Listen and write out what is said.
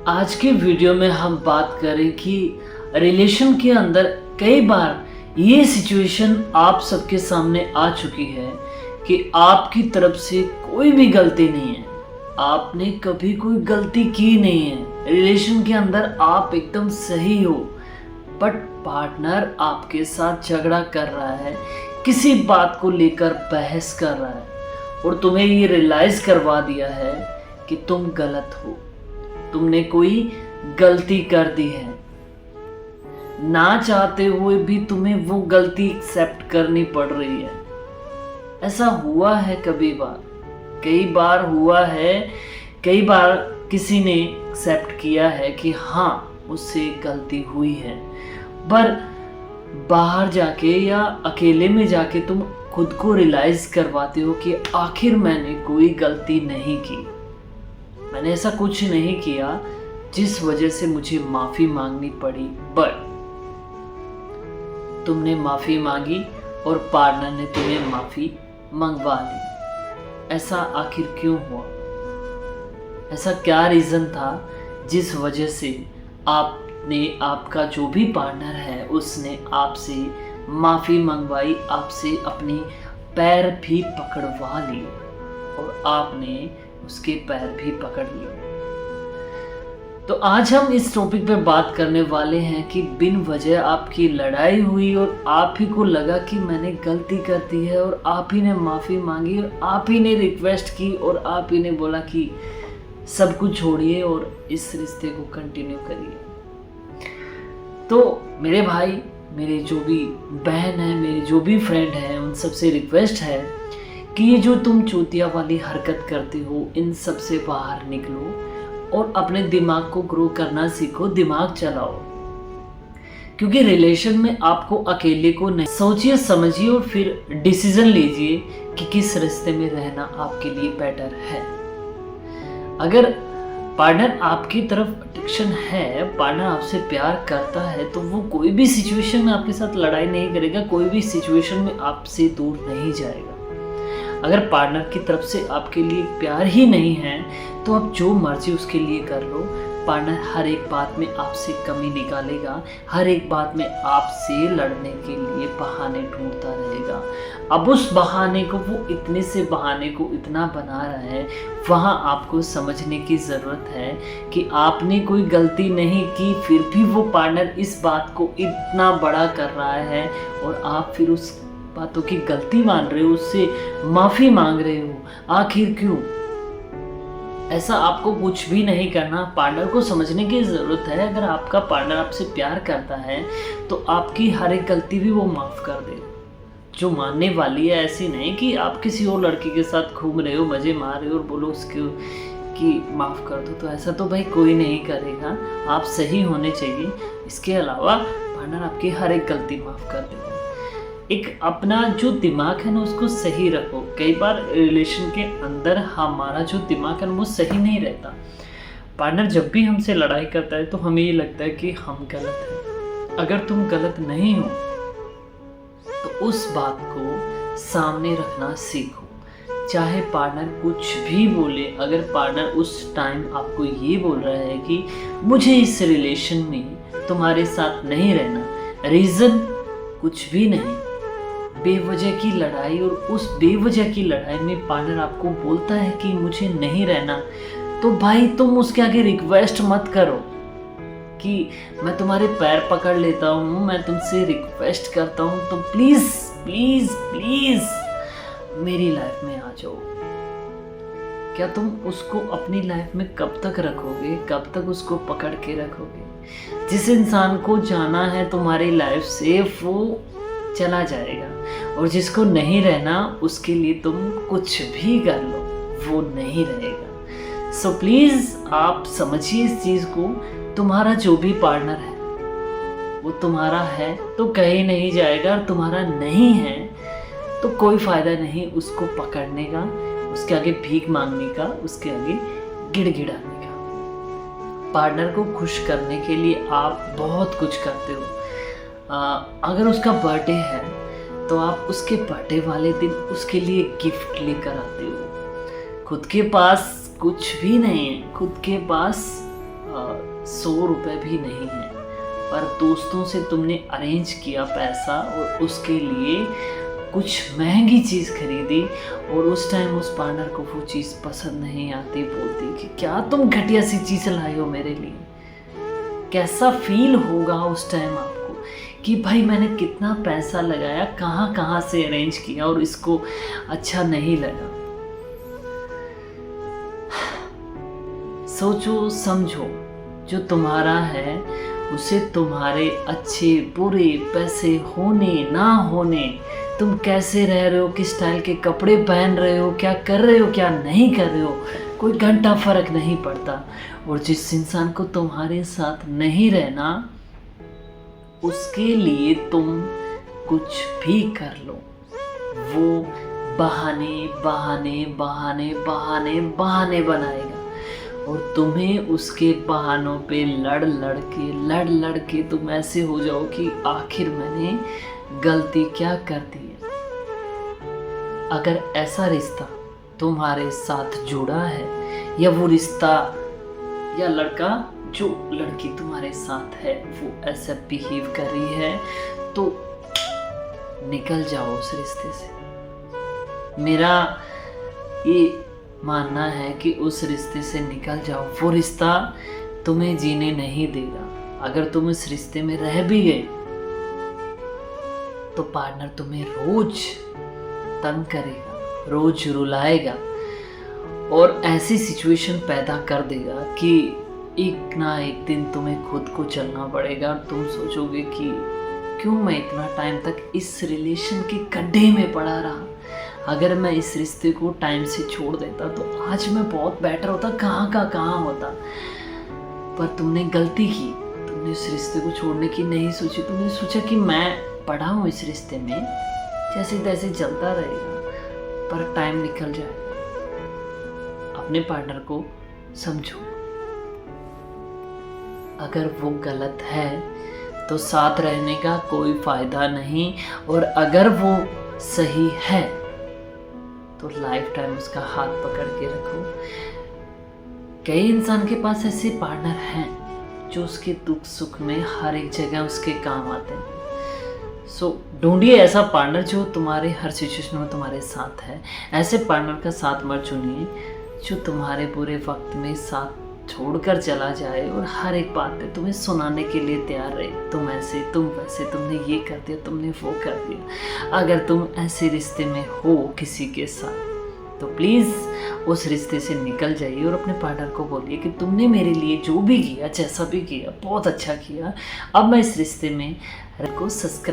आज के वीडियो में हम बात करें कि रिलेशन के अंदर कई बार ये सिचुएशन आप सबके सामने आ चुकी है कि आपकी तरफ से कोई भी गलती नहीं है, आपने कभी कोई गलती की नहीं है। रिलेशन के अंदर आप एकदम सही हो, बट पार्टनर आपके साथ झगड़ा कर रहा है, किसी बात को लेकर बहस कर रहा है और तुम्हें ये रियलाइज करवा दिया है कि तुम गलत हो, तुमने कोई गलती कर दी है। ना चाहते हुए भी तुम्हें वो गलती एक्सेप्ट करनी पड़ रही है। ऐसा हुआ है कई बार हुआ है, कई बार किसी ने एक्सेप्ट किया है कि हाँ मुझसे गलती हुई है, पर बाहर जाके या अकेले में जाके तुम खुद को रियलाइज करवाते हो कि आखिर मैंने कोई गलती नहीं की, मैंने ऐसा कुछ नहीं किया जिस वजह से मुझे माफ़ी मांगनी पड़ी। बट तुमने माफ़ी मांगी और पार्टनर ने तुम्हें माफ़ी मंगवा ली। ऐसा आखिर क्यों हुआ? ऐसा क्या रीज़न था जिस वजह से आपका जो भी पार्टनर है उसने आपसे माफ़ी मंगवाई, आपसे अपनी पैर भी पकड़वा लिए और आपने उसके पैर भी पकड़ लिए। तो आज हम इस टॉपिक पे बात करने वाले हैं कि बिन वजह आपकी लड़ाई हुई और आप ही को लगा कि मैंने गलती कर दी है और आप ही ने माफ़ी मांगी और आप ही ने रिक्वेस्ट की और आप ही ने बोला कि सब कुछ छोड़िए और इस रिश्ते को कंटिन्यू करिए। तो मेरे भाई, मेरे जो भी बहन है, मेरे जो भी फ्रेंड हैं, उन सबसे रिक्वेस्ट है कि ये जो तुम चूतिया वाली हरकत करते हो, इन सब से बाहर निकलो और अपने दिमाग को ग्रो करना सीखो, दिमाग चलाओ। क्योंकि रिलेशन में आपको अकेले को नहीं, सोचिए समझिए और फिर डिसीजन लीजिए कि किस रिश्ते में रहना आपके लिए बेटर है। अगर पार्टनर आपकी तरफ अट्रैक्शन है, पार्टनर आपसे प्यार करता है, तो वो कोई भी सिचुएशन में आपके साथ लड़ाई नहीं करेगा, कोई भी सिचुएशन में आपसे दूर नहीं जाएगा। अगर पार्टनर की तरफ से आपके लिए प्यार ही नहीं है तो आप जो मर्जी उसके लिए कर लो, पार्टनर हर एक बात में आपसे कमी निकालेगा, हर एक बात में आपसे लड़ने के लिए बहाने ढूंढता रहेगा। अब उस बहाने को, वो इतने से बहाने को इतना बना रहा है, वहाँ आपको समझने की ज़रूरत है कि आपने कोई गलती नहीं की, फिर भी वो पार्टनर इस बात को इतना बड़ा कर रहा है और आप फिर उस बातों की गलती मान रहे हो, उससे माफ़ी मांग रहे हो। आखिर क्यों? ऐसा आपको कुछ भी नहीं करना, पार्टनर को समझने की ज़रूरत है। अगर आपका पार्टनर आपसे प्यार करता है तो आपकी हर एक गलती भी वो माफ़ कर देगा, जो मानने वाली है। ऐसी नहीं कि आप किसी और लड़की के साथ घूम रहे हो, मज़े मार रहे हो और बोलो उसको कि माफ़ कर दो, तो ऐसा तो भाई कोई नहीं करेगा। आप सही होने चाहिए, इसके अलावा पार्टनर आपकी हर एक गलती माफ़ कर देगा। एक अपना जो दिमाग है ना उसको सही रखो। कई बार रिलेशन के अंदर हमारा जो दिमाग है वो सही नहीं रहता। पार्टनर जब भी हमसे लड़ाई करता है तो हमें ये लगता है कि हम गलत हैं। अगर तुम गलत नहीं हो तो उस बात को सामने रखना सीखो, चाहे पार्टनर कुछ भी बोले। अगर पार्टनर उस टाइम आपको ये बोल रहा है कि मुझे इस रिलेशन में तुम्हारे साथ नहीं रहना, रीज़न कुछ भी नहीं, बेवजह की लड़ाई, और उस बेवजह की लड़ाई में पार्टनर आपको बोलता है कि मुझे नहीं रहना, तो भाई तुम उसके आगे रिक्वेस्ट मत करो कि मैं तुम्हारे पैर पकड़ लेता हूँ, मैं तुमसे रिक्वेस्ट करता हूँ, तो प्लीज़ प्लीज़ प्लीज़ मेरी लाइफ में आ जाओ। क्या तुम उसको अपनी लाइफ में कब तक रखोगे? कब तक उसको पकड़ के रखोगे? जिस इंसान को जाना है तुम्हारी लाइफ से वो चला जाएगा, और जिसको नहीं रहना उसके लिए तुम कुछ भी कर लो, वो नहीं रहेगा। सो प्लीज़ आप समझिए इस चीज़ को। तुम्हारा जो भी पार्टनर है वो तुम्हारा है तो कहीं नहीं जाएगा, और तुम्हारा नहीं है तो कोई फ़ायदा नहीं उसको पकड़ने का, उसके आगे भीख मांगने का, उसके आगे गिड़गिड़ाने का। पार्टनर को खुश करने के लिए आप बहुत कुछ करते हो। अगर उसका बर्थडे है तो आप उसके बर्थडे वाले दिन उसके लिए गिफ्ट लेकर आते हो। खुद के पास कुछ भी नहीं है, खुद के पास 100 रुपये भी नहीं है, पर दोस्तों से तुमने अरेंज किया पैसा और उसके लिए कुछ महंगी चीज़ खरीदी, और उस टाइम उस पार्टनर को वो चीज़ पसंद नहीं आती, बोलती कि क्या तुम घटिया सी चीज़ लाई हो मेरे लिए। कैसा फील होगा उस टाइम आपको कि भाई मैंने कितना पैसा लगाया, कहाँ कहाँ से अरेंज किया और इसको अच्छा नहीं लगा। सोचो समझो, जो तुम्हारा है उसे तुम्हारे अच्छे बुरे, पैसे होने ना होने, तुम कैसे रह रहे हो, किस स्टाइल के कपड़े पहन रहे हो, क्या कर रहे हो क्या नहीं कर रहे हो, कोई घंटा फर्क नहीं पड़ता। और जिस इंसान को तुम्हारे साथ नहीं रहना, उसके लिए तुम कुछ भी कर लो, वो बहाने बहाने बहाने बहाने बहाने बनाएगा, और तुम्हें उसके बहानों पे लड़ लड़ के तुम ऐसे हो जाओ कि आखिर मैंने गलती क्या कर दी है। अगर ऐसा रिश्ता तुम्हारे साथ जुड़ा है, या वो रिश्ता या लड़का जो लड़की तुम्हारे साथ है वो ऐसा बिहेव कर रही है, तो निकल जाओ उस रिश्ते से। मेरा ये मानना है कि उस रिश्ते से निकल जाओ, वो रिश्ता तुम्हें जीने नहीं देगा। अगर तुम इस रिश्ते में रह भी गए तो पार्टनर तुम्हें रोज तंग करेगा, रोज रुलाएगा, और ऐसी सिचुएशन पैदा कर देगा कि एक ना एक दिन तुम्हें खुद को चलना पड़ेगा, और तुम सोचोगे कि क्यों मैं इतना टाइम तक इस रिलेशन के गड्ढे में पड़ा रहा। अगर मैं इस रिश्ते को टाइम से छोड़ देता तो आज मैं बहुत बेटर होता, कहाँ का कहाँ होता। पर तुमने गलती की, तुमने इस रिश्ते को छोड़ने की नहीं सोची। तुमने सोचा कि मैं पड़ा हूँ इस रिश्ते में, जैसे तैसे चलता रहेगा, पर टाइम निकल जाएगा। अपने पार्टनर को समझो, अगर वो गलत है तो साथ रहने का कोई फायदा नहीं, और अगर वो सही है तो लाइफ टाइम उसका हाथ पकड़ के रखो। कई इंसान के पास ऐसे पार्टनर हैं जो उसके दुख सुख में हर एक जगह उसके काम आते हैं। सो ढूंढिए ऐसा पार्टनर जो तुम्हारे हर सिचुएशन में तुम्हारे साथ है। ऐसे पार्टनर का साथ मत चुनिए जो तुम्हारे बुरे वक्त में साथ छोड़कर चला जाए और हर एक बात पे तुम्हें सुनाने के लिए तैयार रहे, तुम ऐसे तुम वैसे, तुमने ये कर दिया, तुमने वो कर दिया। अगर तुम ऐसे रिश्ते में हो किसी के साथ तो प्लीज़ उस रिश्ते से निकल जाइए और अपने पार्टनर को बोलिए कि तुमने मेरे लिए जो भी किया, जैसा भी किया, बहुत अच्छा किया। अब मैं इस रिश्ते में को सब्सक्राइब